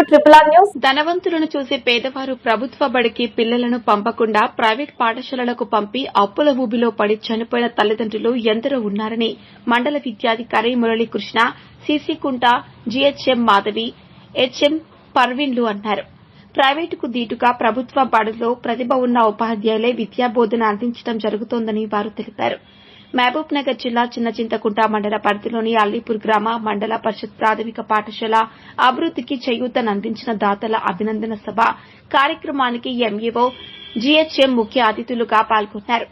Triple R news. ధనవంతులను చూసి పేదవారు ప్రభుత్వ బడికి పిల్లలను పంపకుండా ప్రైవేట్ పాఠశాలలకు పంపి అప్పుల ఊబిలో పడి చనిపోయిన తల్లిదండ్రులు ఎందరో ఉన్నారని మండల విద్యాధికారి మురళీకృష్ణ, సీసీకుంట జీహెచ్ఎం మాధవి, హెచ్ఎం పర్వీన్లు అన్నారు. ప్రైవేటుకు దీటుగా ప్రభుత్వ బడుల్లో ప్రతిభ ఉన్న ఉపాధ్యాయులే విద్యాబోధన అందించడం జరుగుతోందని వారు తెలిపారు. మహబూబ్ నగర్ జిల్లా చిన్నచింతకుంట మండల పరిధిలోని అల్లీపూర్ గ్రామ మండల పరిషత్ ప్రాథమిక పాఠశాల అభివృద్దికి చేయూతనందించిన దాతల అభినందన సభ కార్యక్రమానికి ఎంఈఓ, జీహెచ్ఎం ముఖ్య అతిథులుగా పాల్గొన్నారు.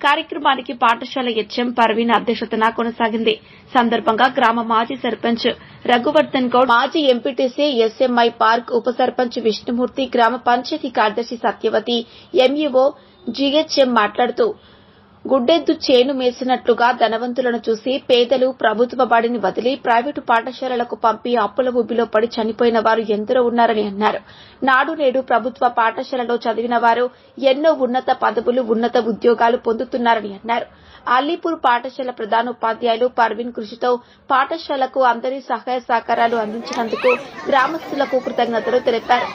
కార్యక్రమానికి పాఠశాల హెచ్ఎం పర్వీన్ అధ్యక్షతన కొనసాగింది. సందర్భంగా గ్రామ మాజీ సర్పంచ్ రఘువర్ధన్ గౌడ్, మాజీ ఎంపీటీసీ ఎస్ఎంఐ పార్క్ ఉప సర్పంచ్ విష్ణుమూర్తి, గ్రామ పంచాయతీ కార్యదర్శి సత్యవతి, ఎంఈఓ, జీహెచ్ఎం మాట్లాడుతూ గుడ్డెద్దు చేను మేసినట్లుగా ధనవంతులను చూసి పేదలు ప్రభుత్వ బడిని వదిలి ప్రైవేటు పాఠశాలలకు పంపి అప్పుల ఊబిలో పడి చనిపోయిన వారు ఎందరో ఉన్నారని అన్నారు. నాడు నేడు ప్రభుత్వ పాఠశాలలో చదివిన వారు ఎన్నో ఉన్నత పదవులు, ఉన్నత ఉద్యోగాలు పొందుతున్నారని అన్నారు. అల్లీపూర్ పాఠశాల ప్రధానోపాధ్యాయులు పర్వీన్ కృషితో పాఠశాలకు అందరి సహాయ సహకారాలు అందించినందుకు గ్రామస్తులకు కృతజ్ఞతలు తెలిపారు.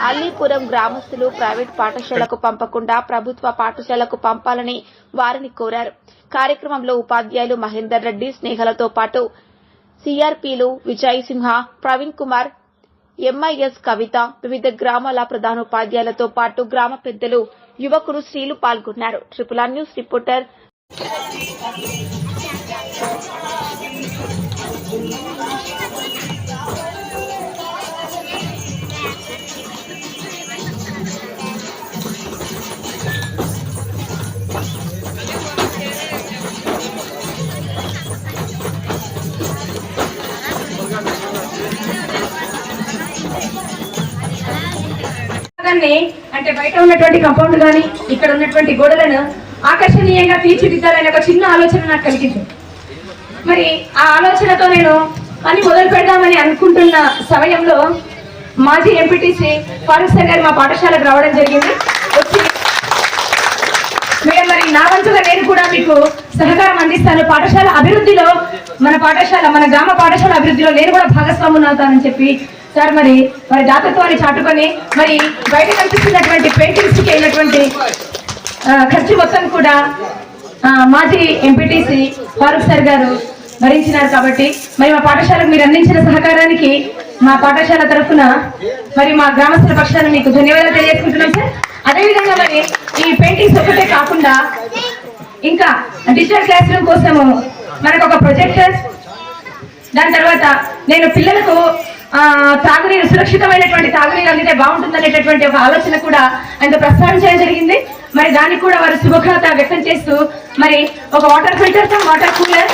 అల్లీపురం గ్రామస్తులు ప్రైవేట్ పాఠశాలకు పంపకుండా ప్రభుత్వ పాఠశాలకు పంపాలని వారిని కోరారు. కార్యక్రమంలో ఉపాధ్యాయులు మహేందర్ రెడ్డి, స్నేహలతో పాటు సిఆర్పీలు విజయ్ సింహ, ప్రవీణ్ కుమార్, ఎంఐఎస్ కవిత, వివిధ గ్రామాల ప్రధానోపాధ్యాయులతో పాటు గ్రామ పెద్దలు, యువకులు, స్త్రీలు పాల్గొన్నారు. ట్రిపుల్ ఆర్ న్యూస్ రిపోర్టర్ అంటే బయట ఉన్నటువంటి కాంపౌండ్ గాని ఇక్కడ ఉన్నటువంటి గోడలను ఆకర్షణీయంగా తీర్చిదిద్దాలనే ఒక చిన్న ఆలోచన నాకు కలిగింది. మరి ఆ ఆలోచనతో నేను పని మొదలు పెడదామని అనుకుంటున్న సమయంలో మాజీ ఎంపీటీసీ ఫారూక్ సార్ గారు మా పాఠశాలకు రావడం జరిగింది. వచ్చి మేడం, మరి నా వంతుగా నేను కూడా మీకు సహకారం అందిస్తాను, పాఠశాల అభివృద్ధిలో మన గ్రామ పాఠశాల అభివృద్ధిలో నేను కూడా భాగస్వాములు అవుతానని చెప్పి సార్ మరి దాతత్వాన్ని చాటుకొని మరి బయట కనిపిస్తున్నటువంటి పెయింటింగ్స్ కి అయినటువంటి ఖర్చు మొత్తం కూడా మాజీ ఎంపీటీసీ ఫారూక్ సార్ గారు భరించినారు. కాబట్టి మరి మా పాఠశాలకు మీరు అందించిన సహకారానికి మా పాఠశాల తరఫున మరి మా గ్రామస్తుల పక్షాన మీకు ధన్యవాదాలు తెలియజేసుకుంటున్నాం సార్. అదేవిధంగా మరి ఈ పెయింటింగ్స్ ఒక్కటే కాకుండా ఇంకా డిజిటల్ క్లాస్ రూమ్ కోసము మనకు ఒక ప్రొజెక్టర్, దాని తర్వాత నేను పిల్లలకు తాగునీరు, సురక్షితమైనటువంటి తాగునీరు అందితే బాగుంటుందనేటటువంటి ఒక ఆలోచన కూడా ఆయనతో ప్రస్తావించడం జరిగింది. మరి దానికి కూడా వారు శుభకామత వ్యక్తం చేస్తూ మరి ఒక వాటర్ ఫిల్టర్, వాటర్ కూలర్,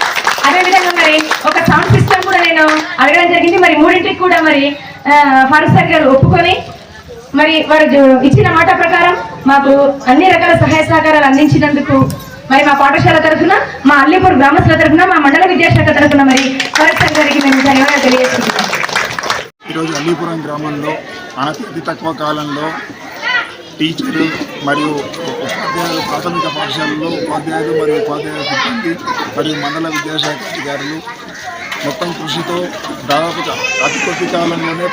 అదేవిధంగా మరి ఒక సౌండ్ సిస్టమ్ కూడా నేను అడగడం జరిగింది. మరి మూడింటికి కూడా మరి ఫారూక్ సార్ గారు ఒప్పుకొని మరి వారు ఇచ్చిన మాట ప్రకారం మాకు అన్ని రకాల సహాయ సహకారాలు అందించినందుకు మరి మా పాఠశాల తరఫున, మా అల్లీపూర్ గ్రామస్తుల తరఫున, మా మండల విద్యాశాఖ తరఫున మరి ఫారూక్ సార్ గారికి మేము ధన్యవాదాలు తెలియజేస్తున్నాం. ఈరోజు అల్లీపురం గ్రామంలో అతి తక్కువ కాలంలో టీచర్లు మరియు ఉపాధ్యాయులు, ప్రాథమిక పాఠశాలలో ఉపాధ్యాయులు మరియు ఉపాధ్యాయుల సిబ్బంది మరియు మండల విద్యాశాఖ అధికారులు మొత్తం కృషితో దాదాపుగా అతి కొద్ది కాలంలోనే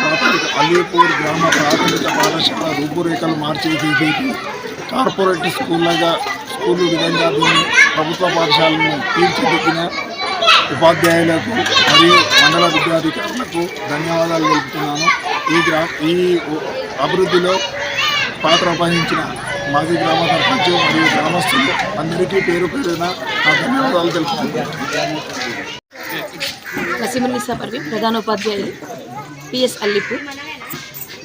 అల్లీపూర్ గ్రామ ప్రాథమిక పాఠశాల రూపురేఖలు మార్చేసేసి కార్పొరేట్ స్కూలు విధంగా దీన్ని ప్రభుత్వ పాఠశాలను తీర్చిదిద్దిన ఉపాధ్యాయులకు మరియు మండల విద్యాధికారులకు ధన్యవాదాలు తెలుపుతున్నాను. ఈ అభివృద్ధిలో పాత్ర వహించిన మాజీ గ్రామ సర్పంచ్ మరియు గ్రామస్తులు అందరికీ పేరు పేరున నా ధన్యవాదాలు తెలుపుతున్నాను. నసీమున్నీసా పర్వీన్, ప్రధానోపాధ్యాయులు, పిఎస్ అల్లీపూర్.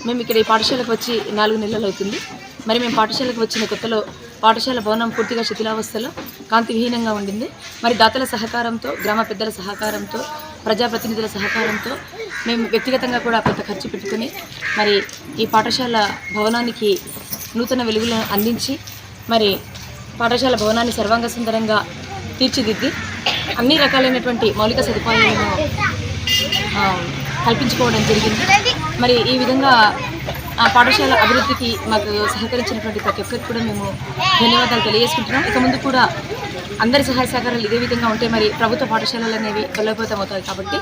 మేము ఇక్కడ ఈ పాఠశాలకు వచ్చి 4 నెలలు అవుతుంది. మరి మేము పాఠశాలకు వచ్చిన కొత్తలో పాఠశాల భవనం పూర్తిగా శిథిలావస్థలో కాంతివిహీనంగా ఉండింది. మరి దాతల సహకారంతో, గ్రామ పెద్దల సహకారంతో, ప్రజాప్రతినిధుల సహకారంతో మేము వ్యక్తిగతంగా కూడా కొంత ఖర్చు పెట్టుకుని మరి ఈ పాఠశాల భవనానికి నూతన వెలుగులను అందించి మరి పాఠశాల భవనాన్ని సర్వాంగ సుందరంగా తీర్చిదిద్ది అన్ని రకాలైనటువంటి మౌలిక సదుపాయాలను కల్పించుకోవడం జరిగింది. మరి ఈ విధంగా పాఠశాల అభివృద్ధికి మాకు సహకరించినటువంటి ప్రతి ఒక్కరికి కూడా మేము ధన్యవాదాలు తెలియజేసుకుంటున్నాం. ఇక ముందు కూడా అందరి సహాయ సహకారాలు ఇదే విధంగా ఉంటే మరి ప్రభుత్వ పాఠశాలలు అనేవి బలోపేతం అవుతాయి. కాబట్టి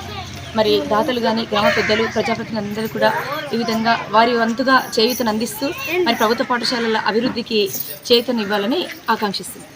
మరి దాతలు కానీ గ్రామ పెద్దలు ప్రజాప్రతినిధులందరూ కూడా ఈ విధంగా వారి వంతుగా చేయూతను అందిస్తూ మరి ప్రభుత్వ పాఠశాలల అభివృద్ధికి చేయూతనివ్వాలని ఆకాంక్షిస్తుంది.